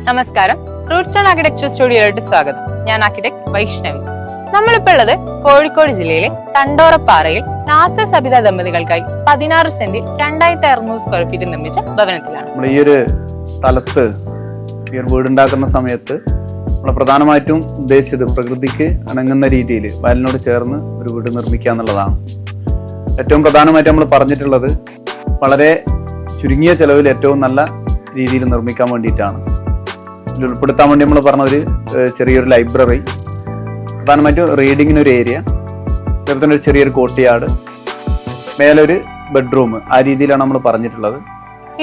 നമസ്കാരം, Roots on architecture സ്റ്റുഡിയോയിലോട്ട് സ്വാഗതം. ഞാൻ ആർക്കിടെക്ട് വൈഷ്ണവി. നമ്മളിപ്പോൾ ഉള്ളത് കോഴിക്കോട് ജില്ലയിലെ തണ്ടോറപ്പാറയിൽ നാസ സബിത ദമ്പതികൾക്കായി 16 സെന്റിൽ 2600 സ്ക്വയർ ഫീറ്റ് നിർമ്മിച്ച ഭവനത്തിലാണ്. നമ്മൾ ഈ ഒരു സ്ഥലത്ത് ഈ ഒരു വീടുണ്ടാക്കുന്ന സമയത്ത് നമ്മൾ പ്രധാനമായിട്ടും ഉദ്ദേശിച്ചത് പ്രകൃതിക്ക് ഇണങ്ങുന്ന രീതിയിൽ വയലിനോട് ചേർന്ന് ഒരു വീട് നിർമ്മിക്കുക എന്നുള്ളതാണ്. ഏറ്റവും പ്രധാനമായിട്ട് നമ്മൾ പറഞ്ഞിട്ടുള്ളത് വളരെ ചുരുങ്ങിയ ചെലവിൽ ഏറ്റവും നല്ല രീതിയിൽ നിർമ്മിക്കാൻ വേണ്ടിയിട്ടാണ്. ഇതിൽ ഉൾപ്പെടുത്താൻ വേണ്ടി നമ്മൾ പറഞ്ഞ ഒരു ചെറിയൊരു ലൈബ്രറി, പ്രധാനമായിട്ടും റീഡിങ്ങിനൊരു ഏരിയ, അതുപോലെ തന്നെ ഒരു ചെറിയൊരു കോർട്ട്യാർഡ്, മേലൊരു ബെഡ്റൂം, ആ രീതിയിലാണ് നമ്മൾ പറഞ്ഞിട്ടുള്ളത്.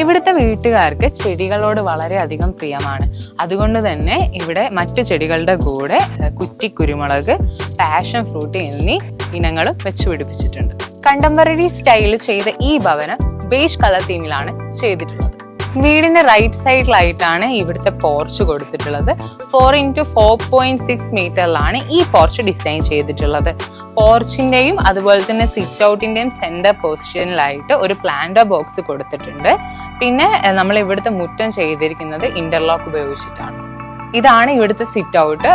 ഇവിടുത്തെ വീട്ടുകാർക്ക് ചെടികളോട് വളരെയധികം പ്രിയമാണ്. അതുകൊണ്ട് തന്നെ ഇവിടെ മറ്റു ചെടികളുടെ കൂടെ കുറ്റിക്കുരുമുളക്, പാഷൻ ഫ്രൂട്ട് എന്നീ ഇനങ്ങളും വെച്ചുപിടിപ്പിച്ചിട്ടുണ്ട്. കണ്ടംപററി സ്റ്റൈലിൽ ചെയ്ത ഈ ഭവനം ബേജ് കളർ തീമിലാണ് ചെയ്തിട്ടുള്ളത്. വീടിന്റെ റൈറ്റ് സൈഡിലായിട്ടാണ് ഇവിടുത്തെ പോർച്ച് കൊടുത്തിട്ടുള്ളത്. 4x4.6 മീറ്ററിലാണ് ഈ പോർച്ച് ഡിസൈൻ ചെയ്തിട്ടുള്ളത്. പോർച്ചിന്റെയും അതുപോലെ തന്നെ സിറ്റ് ഔട്ടിന്റെയും സെന്റർ പൊസിഷനിലായിട്ട് ഒരു പ്ലാന്റർ ബോക്സ് കൊടുത്തിട്ടുണ്ട്. പിന്നെ നമ്മൾ ഇവിടുത്തെ മുറ്റം ചെയ്തിരിക്കുന്നത് ഇന്റർലോക്ക് ഉപയോഗിച്ചിട്ടാണ്. ഇതാണ് ഇവിടുത്തെ സിറ്റ് ഔട്ട്.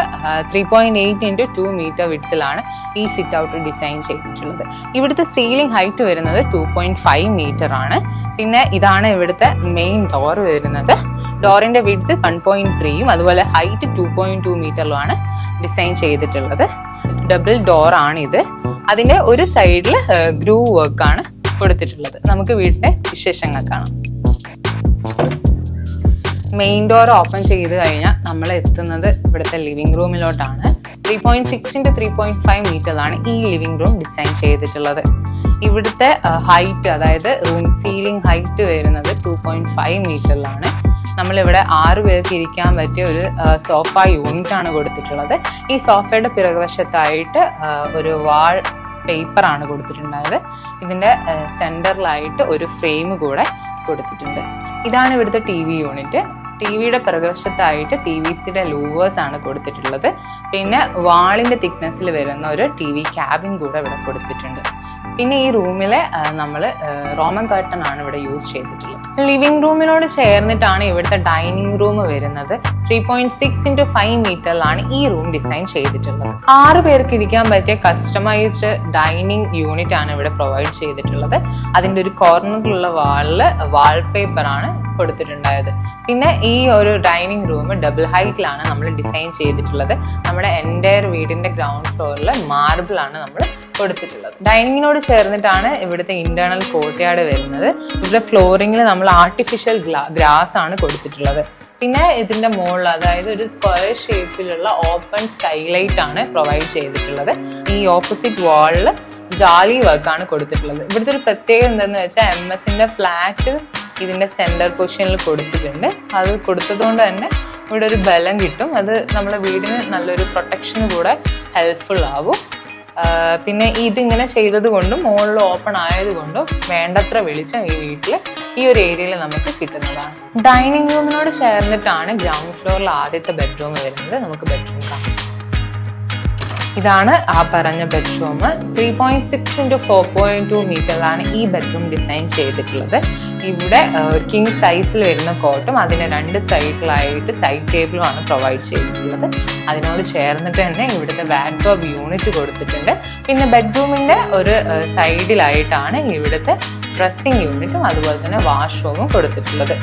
3.8 x 2 മീറ്റർ വിഡ്ത്തിലാണ് ഈ സിറ്റ് ഔട്ട് ഡിസൈൻ ചെയ്തിട്ടുള്ളത്. ഇവിടുത്തെ സീലിംഗ് ഹൈറ്റ് വരുന്നത് 2.5 മീറ്റർ ആണ്. പിന്നെ ഇതാണ് ഇവിടുത്തെ മെയിൻ ഡോർ വരുന്നത്. ഡോറിന്റെ വിഡ്ത്ത് 1.3യും അതുപോലെ ഹൈറ്റ് 2.2 മീറ്ററിലുമാണ് ഡിസൈൻ ചെയ്തിട്ടുള്ളത്. ഡബിൾ ഡോർ ആണ് ഇത്. അതിന്റെ ഒരു സൈഡിൽ ഗ്രൂവ് വർക്കാണ് കൊടുത്തിട്ടുള്ളത്. നമുക്ക് വീടിന്റെ വിശേഷങ്ങൾ കാണാം. മെയിൻ ഡോർ ഓപ്പൺ ചെയ്ത് കഴിഞ്ഞാൽ നമ്മൾ എത്തുന്നത് ഇവിടുത്തെ ലിവിംഗ് റൂമിലോട്ടാണ്. 3.6 x 3.5 മീറ്ററിലാണ് ഈ ലിവിംഗ് റൂം ഡിസൈൻ ചെയ്തിട്ടുള്ളത്. ഇവിടുത്തെ ഹൈറ്റ്, അതായത് റൂം സീലിംഗ് ഹൈറ്റ് വരുന്നത് 2.5 മീറ്ററിലാണ്. നമ്മളിവിടെ 6 പേർക്ക് ഇരിക്കാൻ പറ്റിയ ഒരു സോഫ യൂണിറ്റ് ആണ് കൊടുത്തിട്ടുള്ളത്. ഈ സോഫയുടെ പിറകുവശത്തായിട്ട് ഒരു വാൾ പേപ്പറാണ് കൊടുത്തിട്ടുണ്ടായത്. ഇതിന്റെ സെന്ററിലായിട്ട് ഒരു ഫ്രെയിം കൂടെ കൊടുത്തിട്ടുണ്ട്. ഇതാണ് ഇവിടുത്തെ TV യൂണിറ്റ്. ടിവിയുടെ പിറകുവശത്തായിട്ട് PVCയുടെ ലൂവേഴ്സ് ആണ് കൊടുത്തിട്ടുള്ളത്. പിന്നെ വാളിന്റെ തിക്നെസ്സിൽ വരുന്ന ഒരു TV ക്യാബിൻ കൂടെ ഇവിടെ കൊടുത്തിട്ടുണ്ട്. പിന്നെ ഈ റൂമിലെ നമ്മൾ റോമൻ കർട്ടൻ ആണ് ഇവിടെ യൂസ് ചെയ്തിട്ടുള്ളത്. ലിവിംഗ് റൂമിനോട് ചേർന്നിട്ടാണ് ഇവിടുത്തെ ഡൈനിങ് റൂം വരുന്നത്. 3.6 x 5 മീറ്ററിലാണ് ഈ റൂം ഡിസൈൻ ചെയ്തിട്ടുള്ളത്. 6 പേർക്ക് ഇരിക്കാൻ പറ്റിയ കസ്റ്റമൈസ്ഡ് ഡൈനിങ് യൂണിറ്റ് ആണ് ഇവിടെ പ്രൊവൈഡ് ചെയ്തിട്ടുള്ളത്. അതിന്റെ ഒരു കോർണറിലുള്ള വാളില് വാൾപേപ്പർ ആണ് കൊടുത്തിട്ടുണ്ടായത്. പിന്നെ ഈ ഒരു ഡൈനിങ് റൂം ഡബിൾ ഹൈറ്റിലാണ് നമ്മൾ ഡിസൈൻ ചെയ്തിട്ടുള്ളത്. നമ്മുടെ എൻ്റയർ വീടിന്റെ ഗ്രൗണ്ട് ഫ്ലോറിൽ മാർബിൾ ആണ് നമ്മൾ കൊടുത്തിട്ടുള്ളത്. ഡൈനിങ്ങിനോട് ചേർന്നിട്ടാണ് ഇവിടുത്തെ ഇന്റേണൽ കോർട്ട്യാർഡ് വരുന്നത്. ഇവിടെ ഫ്ലോറിങ്ങിൽ നമ്മൾ ആർട്ടിഫിഷ്യൽ ഗ്രാസ് ആണ് കൊടുത്തിട്ടുള്ളത്. പിന്നെ ഇതിന്റെ മുകളിൽ, അതായത് ഒരു സ്ക്വയർ ഷേപ്പിലുള്ള ഓപ്പൺ സ്കൈലൈറ്റ് ആണ് പ്രൊവൈഡ് ചെയ്തിട്ടുള്ളത്. ഈ ഓപ്പോസിറ്റ് വാളിൽ ജാലി വർക്കാണ് കൊടുത്തിട്ടുള്ളത്. ഇവിടുത്തെ ഒരു പ്രത്യേകത എന്താണെന്ന് വെച്ചാൽ MS-ന്റെ ഫ്ലാറ്റ് ഇതിന്റെ സെന്റർ പൊസിഷനിൽ കൊടുത്തിട്ടുണ്ട്. അത് കൊടുത്തതുകൊണ്ട് തന്നെ ഇവിടെ ഒരു ബലം കിട്ടും. അത് നമ്മളെ വീടിന് നല്ലൊരു പ്രൊട്ടക്ഷന് കൂടെ ഹെൽപ്ഫുൾ ആവും. പിന്നെ ഇതിങ്ങനെ ചെയ്തത് കൊണ്ടും മുകളിൽ ഓപ്പൺ ആയതുകൊണ്ടും വേണ്ടത്ര വെളിച്ചം ഈ വീട്ടിൽ ഈ ഒരു ഏരിയയിൽ നമുക്ക് കിട്ടുന്നതാണ്. ഡൈനിങ് റൂമിനോട് ചേർന്നിട്ടാണ് ഗ്രൗണ്ട് ഫ്ലോറിൽ ആദ്യത്തെ ബെഡ്റൂം വരുന്നത്. നമുക്ക് ബെഡ്റൂം കാണാം. ഇതാണ് ആ പറഞ്ഞ ബെഡ്റൂം. 3.6 x 4.2 മീറ്ററിലാണ് ഈ ബെഡ്റൂം ഡിസൈൻ ചെയ്തിട്ടുള്ളത്. ഇവിടെ കിങ് സൈസിൽ വരുന്ന കോട്ടും അതിന് 2 സൈഡിലായിട്ട് സൈഡ് ടേബിളും ആണ് പ്രൊവൈഡ് ചെയ്തിട്ടുള്ളത്. അതിനോട് ചേർന്നിട്ട് തന്നെ ഇവിടുത്തെ വാർഡ്രോബ് യൂണിറ്റ് കൊടുത്തിട്ടുണ്ട്. പിന്നെ ബെഡ്റൂമിന്റെ ഒരു സൈഡിലായിട്ടാണ് ഇവിടുത്തെ ഡ്രസ്സിംഗ് യൂണിറ്റും അതുപോലെ തന്നെ വാഷ്റൂമും കൊടുത്തിട്ടുള്ളത്.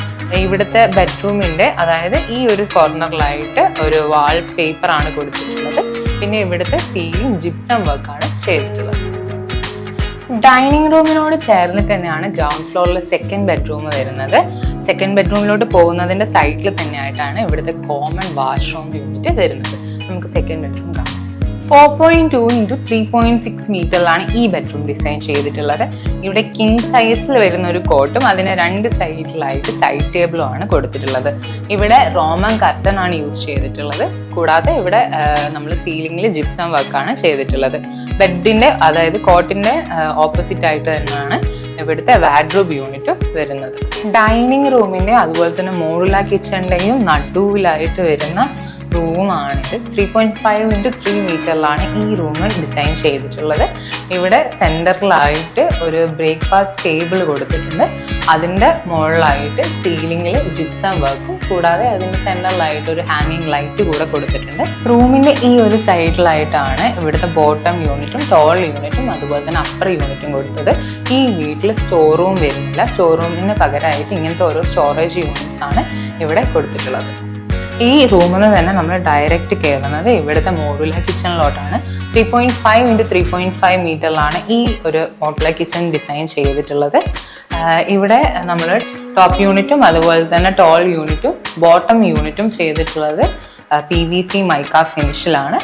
ഇവിടുത്തെ ബെഡ്റൂമിന്റെ, അതായത് ഈ ഒരു കോർണറിലായിട്ട് ഒരു വാൾ പേപ്പർ ആണ് കൊടുത്തിട്ടുള്ളത്. പിന്നെ ഇവിടുത്തെ സീലിംഗ് ജിപ്സം വർക്കാണ് ചെയ്തിട്ടുള്ളത്. ഡൈനിങ് റൂമിനോട് ചേർന്നിട്ട് തന്നെയാണ് ഗ്രൗണ്ട് ഫ്ലോറിൽ സെക്കൻഡ് ബെഡ്റൂം വരുന്നത്. സെക്കൻഡ് ബെഡ്റൂമിലോട്ട് പോകുന്നതിന്റെ സൈഡിൽ തന്നെയായിട്ടാണ് ഇവിടുത്തെ കോമൺ വാഷ്റൂം യൂണിറ്റ് വരുന്നത്. നമുക്ക് സെക്കൻഡ് ബെഡ്റൂം കാണാം. 4.2 x 3.6 മീറ്ററിലാണ് ഈ ബെഡ്റൂം ഡിസൈൻ ചെയ്തിട്ടുള്ളത്. ഇവിടെ കിങ് സൈസിൽ വരുന്ന ഒരു കോട്ടും അതിന് 2 സൈഡിലായിട്ട് സൈഡ് ടേബിളും ആണ് കൊടുത്തിട്ടുള്ളത്. ഇവിടെ റോമൻ കർട്ടൻ ആണ് യൂസ് ചെയ്തിട്ടുള്ളത്. കൂടാതെ ഇവിടെ നമ്മൾ സീലിംഗിൽ ജിപ്സം വർക്കാണ് ചെയ്തിട്ടുള്ളത്. ബെഡിന്റെ, അതായത് കോട്ടിന്റെ ഓപ്പോസിറ്റ് ആയിട്ട് തന്നെയാണ് ഇവിടുത്തെ വാർഡ്രോബ് യൂണിറ്റ് വരുന്നത്. ഡൈനിങ് റൂമിന്റെ അതുപോലെ തന്നെ മോഡുലാർ കിച്ചണിന്റെയും നടുവിലായിട്ട് വരുന്ന റൂമാണിത്. 3.5 into 3 മീറ്ററിലാണ് ഈ റൂം ഡിസൈൻ ചെയ്തിട്ടുള്ളത്. ഇവിടെ സെൻറ്ററിലായിട്ട് ഒരു ബ്രേക്ക്ഫാസ്റ്റ് ടേബിൾ കൊടുത്തിട്ടുണ്ട്. അതിൻ്റെ മുകളിലായിട്ട് സീലിംഗിൽ ജിപ്സം വർക്കും കൂടാതെ അതിൻ്റെ സെൻറ്ററിലായിട്ട് ഒരു ഹാങ്ങിങ് ലൈറ്റ് കൂടെ കൊടുത്തിട്ടുണ്ട്. റൂമിൻ്റെ ഈ ഒരു സൈഡിലായിട്ടാണ് ഇവിടുത്തെ ബോട്ടം യൂണിറ്റും ടോൾ യൂണിറ്റും അതുപോലെ തന്നെ അപ്പർ യൂണിറ്റും കൊടുത്തത്. ഈ വീട്ടിൽ സ്റ്റോർ റൂം വരുന്നില്ല. സ്റ്റോർ റൂമിന് പകരമായിട്ട് ഇങ്ങനത്തെ ഓരോ സ്റ്റോറേജ് യൂണിറ്റ്സ് ആണ് ഇവിടെ കൊടുത്തിട്ടുള്ളത്. ഈ റൂമിൽ നിന്ന് തന്നെ നമ്മൾ ഡയറക്റ്റ് കയറുന്നത് ഇവിടുത്തെ മോഡുലർ കിച്ചണിലോട്ടാണ്. 3.5 into 3.5 മീറ്ററിലാണ് ഈ ഒരു മോഡുലർ കിച്ചൺ ഡിസൈൻ ചെയ്തിട്ടുള്ളത്. ഇവിടെ നമ്മൾ ടോപ്പ് യൂണിറ്റും അതുപോലെ തന്നെ ടോൾ യൂണിറ്റും ബോട്ടം യൂണിറ്റും ചെയ്തിട്ടുള്ളത് PVC മൈക്ക ഫിനിഷിലാണ്.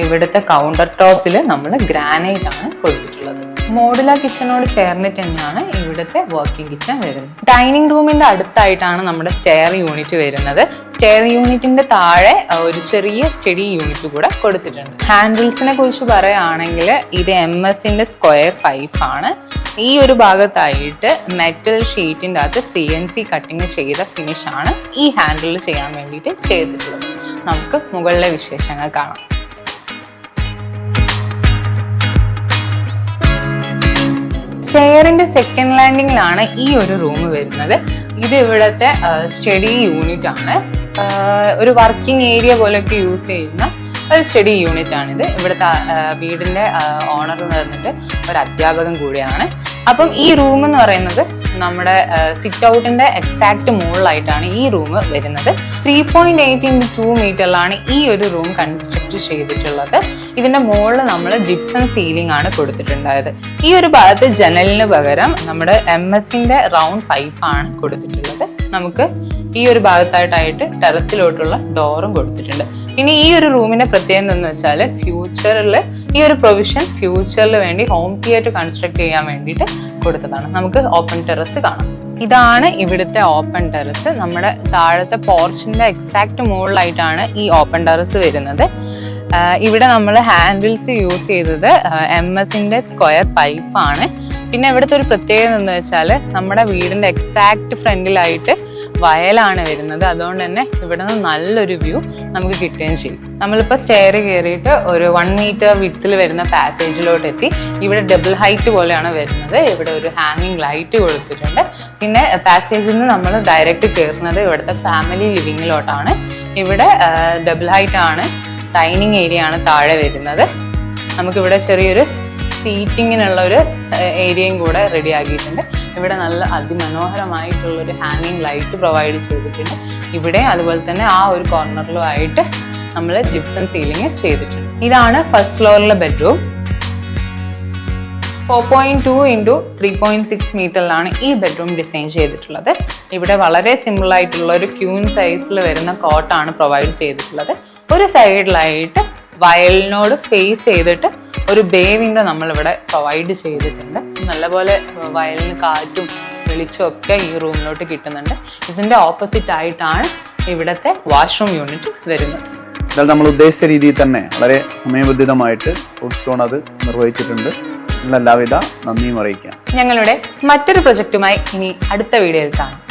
ഇവിടുത്തെ കൗണ്ടർ ടോപ്പിൽ നമ്മൾ ഗ്രാനൈറ്റ് ആണ് കൊടുത്തിട്ടുള്ളത്. മോഡുലർ കിച്ചണോട് ചേർന്നിട്ട് തന്നെയാണ് ഇവിടുത്തെ വർക്കിംഗ് കിച്ചൺ വരുന്നത്. ഡൈനിങ് റൂമിന്റെ അടുത്തായിട്ടാണ് നമ്മുടെ സ്റ്റെയർ യൂണിറ്റ് വരുന്നത്. സ്റ്റെയർ യൂണിറ്റിന്റെ താഴെ ഒരു ചെറിയ സ്റ്റഡി യൂണിറ്റ് കൂടെ കൊടുത്തിട്ടുണ്ട്. ഹാൻഡിൽസിനെ കുറിച്ച് പറയുകയാണെങ്കിൽ ഇത് MS-ന്റെ സ്ക്വയർ പൈപ്പ് ആണ്. ഈ ഒരു ഭാഗത്തായിട്ട് മെറ്റൽ ഷീറ്റിന്റെ അകത്ത് CNC കട്ടിങ് ചെയ്ത ഫിനിഷ് ആണ് ഈ ഹാൻഡിൽ ചെയ്യാൻ വേണ്ടിയിട്ട് ചെയ്തിട്ടുള്ളത്. നമുക്ക് മുകളിലെ വിശേഷങ്ങൾ കാണാം. സ്റ്റെയറിന്റെ സെക്കൻഡ് ലാൻഡിങ്ങിലാണ് ഈ ഒരു റൂം വരുന്നത്. ഇത് ഇവിടുത്തെ സ്റ്റഡി യൂണിറ്റ് ആണ്. ഒരു വർക്കിംഗ് ഏരിയ പോലെയൊക്കെ യൂസ് ചെയ്യുന്ന ഒരു സ്റ്റഡി യൂണിറ്റ് ആണിത്. ഇവിടുത്തെ വീടിന്റെ ഓണർ എന്ന് പറഞ്ഞിട്ട് ഒരു അധ്യാപകൻ കൂടിയാണ്. അപ്പം ഈ റൂം എന്ന് പറയുന്നത് നമ്മുടെ സിറ്റ് ഔട്ടിന്റെ എക്സാക്ട് മുകളിലായിട്ടാണ് ഈ റൂം വരുന്നത്. 3.8 into 2 മീറ്ററിലാണ് ഈ ഒരു റൂം കൺസ്ട്രക്ട് ചെയ്തിട്ടുള്ളത്. ഇതിന്റെ മുകളിൽ നമ്മൾ ജിപ്സം സീലിംഗ് ആണ് കൊടുത്തിട്ടുണ്ടായത്. ഈ ഒരു ഭാഗത്ത് ജനലിന് പകരം നമ്മുടെ MS-ന്റെ റൗണ്ട് പൈപ്പ് ആണ് കൊടുത്തിട്ടുള്ളത്. നമുക്ക് ഈ ഒരു ഭാഗത്തായിട്ടായിട്ട് ടെറസിലോട്ടുള്ള ഡോറും കൊടുത്തിട്ടുണ്ട്. പിന്നെ ഈ ഒരു റൂമിന്റെ പ്രത്യേകത എന്ന് വെച്ചാൽ ഫ്യൂച്ചറിൽ ഈ ഒരു പ്രൊവിഷൻ ഫ്യൂച്ചറിൽ വേണ്ടി ഹോം തിയേറ്റർ കൺസ്ട്രക്ട് ചെയ്യാൻ വേണ്ടിയിട്ട് കൊടുത്തതാണ്. നമുക്ക് ഓപ്പൺ ടെറസ് കാണാം. ഇതാണ് ഇവിടുത്തെ ഓപ്പൺ ടെറസ്. നമ്മുടെ താഴത്തെ പോർച്ചിന്റെ എക്സാക്ട് മുകളിലായിട്ടാണ് ഈ ഓപ്പൺ ടെറസ് വരുന്നത്. ഇവിടെ നമ്മൾ ഹാൻഡിൽസ് യൂസ് ചെയ്തത് MS-ന്റെ സ്ക്വയർ പൈപ്പാണ്. പിന്നെ ഇവിടുത്തെ ഒരു പ്രത്യേകത എന്ന് വെച്ചാൽ നമ്മുടെ വീടിന്റെ എക്സാക്ട് ഫ്രണ്ടിലായിട്ട് വയലാണ് വരുന്നത്. അതുകൊണ്ട് തന്നെ ഇവിടെ നിന്ന് നല്ലൊരു വ്യൂ നമുക്ക് കിട്ടുകയും ചെയ്യും. നമ്മളിപ്പോൾ സ്റ്റെയർ കയറിയിട്ട് ഒരു 1 മീറ്റർ വിഡ്ത്തിൽ വരുന്ന പാസേജിലോട്ട് എത്തി. ഇവിടെ ഡബിൾ ഹൈറ്റ് പോലെയാണ് വരുന്നത്. ഇവിടെ ഒരു ഹാങ്ങിങ് ലൈറ്റ് കൊടുത്തിട്ടുണ്ട്. പിന്നെ പാസേജിൽ നിന്ന് നമ്മൾ ഡയറക്റ്റ് കയറുന്നത് ഇവിടുത്തെ ഫാമിലി ലിവിങ്ങിലോട്ടാണ്. ഇവിടെ ഡബിൾ ഹൈറ്റ് ആണ്. ഡൈനിങ് ഏരിയ ആണ് താഴെ വരുന്നത്. നമുക്കിവിടെ ചെറിയൊരു സീറ്റിങ്ങിനുള്ള ഒരു ഏരിയയും കൂടെ റെഡി ആക്കിയിട്ടുണ്ട്. ഇവിടെ നല്ല അതിമനോഹരമായിട്ടുള്ളൊരു ഹാങ്ങിങ് ലൈറ്റ് പ്രൊവൈഡ് ചെയ്തിട്ടുണ്ട്. ഇവിടെ അതുപോലെ തന്നെ ആ ഒരു കോർണറിലുമായിട്ട് നമ്മൾ ജിപ്സം സീലിംഗ് ചെയ്തിട്ടുണ്ട്. ഇതാണ് ഫസ്റ്റ് ഫ്ലോറിലെ ബെഡ്റൂം. 4.2 into 3.6 മീറ്ററിലാണ് ഈ ബെഡ്റൂം ഡിസൈൻ ചെയ്തിട്ടുള്ളത്. ഇവിടെ വളരെ സിമ്പിൾ ആയിട്ടുള്ള ഒരു ക്യൂൻ സൈസിൽ വരുന്ന കോട്ടാണ് പ്രൊവൈഡ് ചെയ്തിട്ടുള്ളത്. ഒരു സൈഡിലായിട്ട് വയലിനോട് ഫേസ് ചെയ്തിട്ട് ഒരു ബേ വിൻഡോ നമ്മളിവിടെ പ്രൊവൈഡ് ചെയ്തിട്ടുണ്ട്. നല്ലപോലെ വയലിന് കാറ്റും വെളിച്ചവും ഒക്കെ ഈ റൂമിലോട്ട് കിട്ടുന്നുണ്ട്. ഇതിന്റെ ഓപ്പോസിറ്റ് ആയിട്ടാണ് ഇവിടുത്തെ വാഷ്റൂം യൂണിറ്റ് വരുന്നത്. എന്നാൽ നമ്മൾ ഉദ്ദേശിച്ച രീതിയിൽ തന്നെ വളരെ സമയബന്ധിതമായിട്ട് റൂട്ട് സ്റ്റോൺ അത് നിർവഹിച്ചിട്ടുണ്ട്. എല്ലാവിധ നന്ദിയും അറിയിക്കാം. ഞങ്ങളുടെ മറ്റൊരു പ്രൊജക്റ്റുമായി ഇനി അടുത്ത വീഡിയോയിൽ കാണാം.